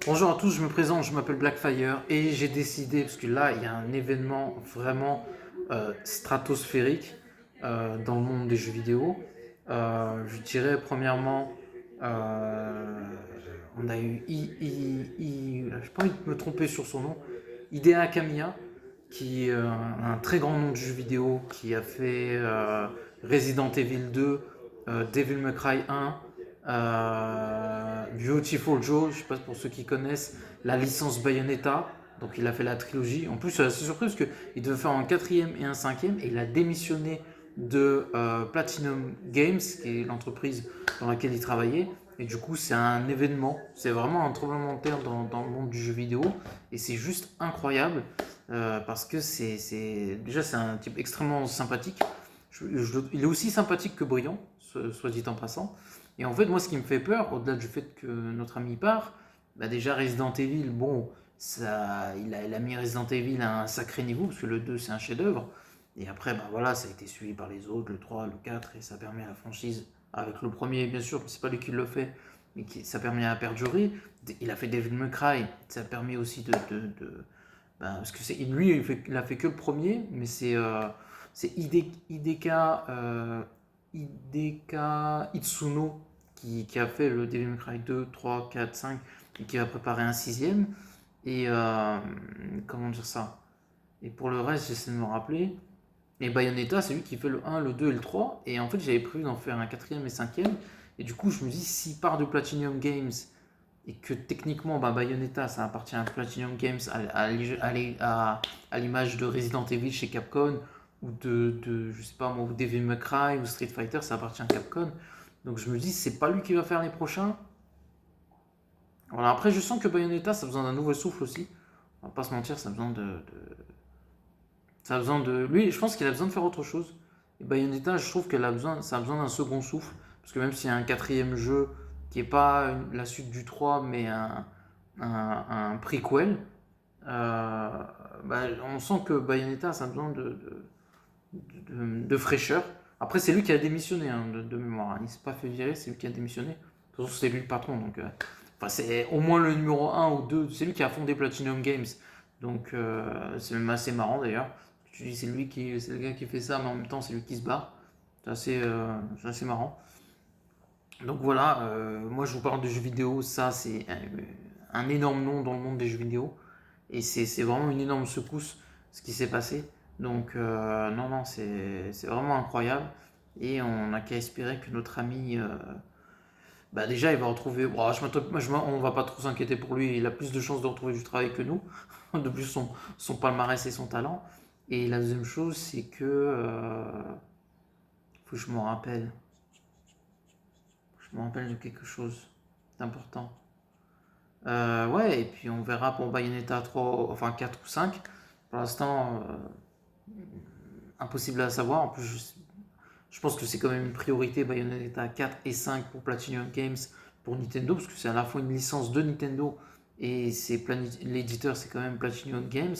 Bonjour à tous, je me présente, je m'appelle Blackfire et j'ai décidé, parce que là il y a un événement vraiment stratosphérique dans le monde des jeux vidéo. Je dirais premièrement, euh, on a eu, j'ai pas envie de me tromper sur son nom, Hideo Kamiya, qui est un très grand nom de jeux vidéo, qui a fait Resident Evil 2, Devil May Cry 1, Beautiful Joe, je sais pas pour ceux qui connaissent, la licence Bayonetta. Donc il a fait la trilogie. En plus, c'est surpris parce qu'il devait faire un quatrième et un cinquième et il a démissionné de Platinum Games, qui est l'entreprise dans laquelle il travaillait. Et du coup, c'est un événement, c'est vraiment un tremblement de terre dans le monde du jeu vidéo. Et c'est juste incroyable parce que déjà c'est un type extrêmement sympathique. Il est aussi sympathique que brillant, soit dit en passant. Et en fait, moi, ce qui me fait peur, au-delà du fait que notre ami part, bah déjà Resident Evil, bon, il a mis Resident Evil à un sacré niveau, parce que le 2, c'est un chef-d'œuvre. Et après, bah voilà, ça a été suivi par les autres, le 3, le 4, et ça permet à la franchise, avec le premier, bien sûr, c'est pas lui qui le fait, mais ça permet à perdurer. Il a fait Devil May Cry, ça permet aussi parce que lui, il a fait que le premier, mais c'est Hideka Itsuno qui a fait le Devil May Cry 2, 3, 4, 5 et qui va préparer un sixième. Et comment dire ça? Et pour le reste, j'essaie de me rappeler. Et Bayonetta, c'est lui qui fait le 1, le 2 et le 3. Et en fait, j'avais prévu d'en faire un quatrième et cinquième. Et du coup, je me dis, s'il part de Platinum Games et que techniquement, bah, Bayonetta, ça appartient à Platinum Games à l'image de Resident Evil chez Capcom ou je sais pas moi, ou Devil May Cry ou Street Fighter, ça appartient à Capcom. Donc je me dis, c'est pas lui qui va faire les prochains. Voilà, après, je sens que Bayonetta, ça a besoin d'un nouveau souffle aussi. On va pas se mentir, ça a besoin ça a besoin de. Lui, je pense qu'il a besoin de faire autre chose. Et Bayonetta, je trouve ça a besoin d'un second souffle. Parce que même s'il y a un quatrième jeu qui est pas la suite du 3, mais un prequel, euh, bah, on sent que Bayonetta, ça a besoin de fraîcheur. Après, c'est lui qui a démissionné de mémoire, hein. Il s'est pas fait virer, c'est lui qui a démissionné. De toute façon, c'est lui le patron. Donc, enfin, c'est au moins le numéro un ou 2. C'est lui qui a fondé Platinum Games. Donc, c'est même assez marrant d'ailleurs. Tu dis, c'est le gars qui fait ça, mais en même temps, c'est lui qui se barre. C'est assez marrant. Donc voilà, moi je vous parle de jeux vidéo, ça c'est un énorme nom dans le monde des jeux vidéo. Et c'est vraiment une énorme secousse ce qui s'est passé. Donc non, non, c'est vraiment incroyable. Et on n'a qu'à espérer que notre ami, bah déjà il va retrouver, bon, on va pas trop s'inquiéter pour lui, il a plus de chances de retrouver du travail que nous, de plus son palmarès et son talent. Et la deuxième chose, c'est que, faut que je me rappelle, de quelque chose d'important. Ouais, et puis on verra pour Bayonetta 3, enfin 4 ou 5. Pour l'instant, impossible à savoir. En plus, je pense que c'est quand même une priorité Bayonetta 4 et 5 pour Platinum Games pour Nintendo, parce que c'est à la fois une licence de Nintendo et l'éditeur, c'est quand même Platinum Games.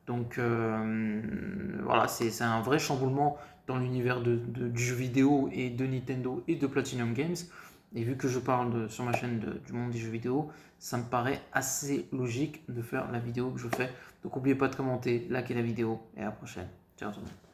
Donc voilà, c'est un vrai chamboulement dans l'univers du jeu vidéo et de Nintendo et de Platinum Games. Et vu que je parle sur ma chaîne du monde des jeux vidéo, ça me paraît assez logique de faire la vidéo que je fais. Donc n'oubliez pas de commenter, liker la vidéo et à la prochaine. Ciao tout le monde.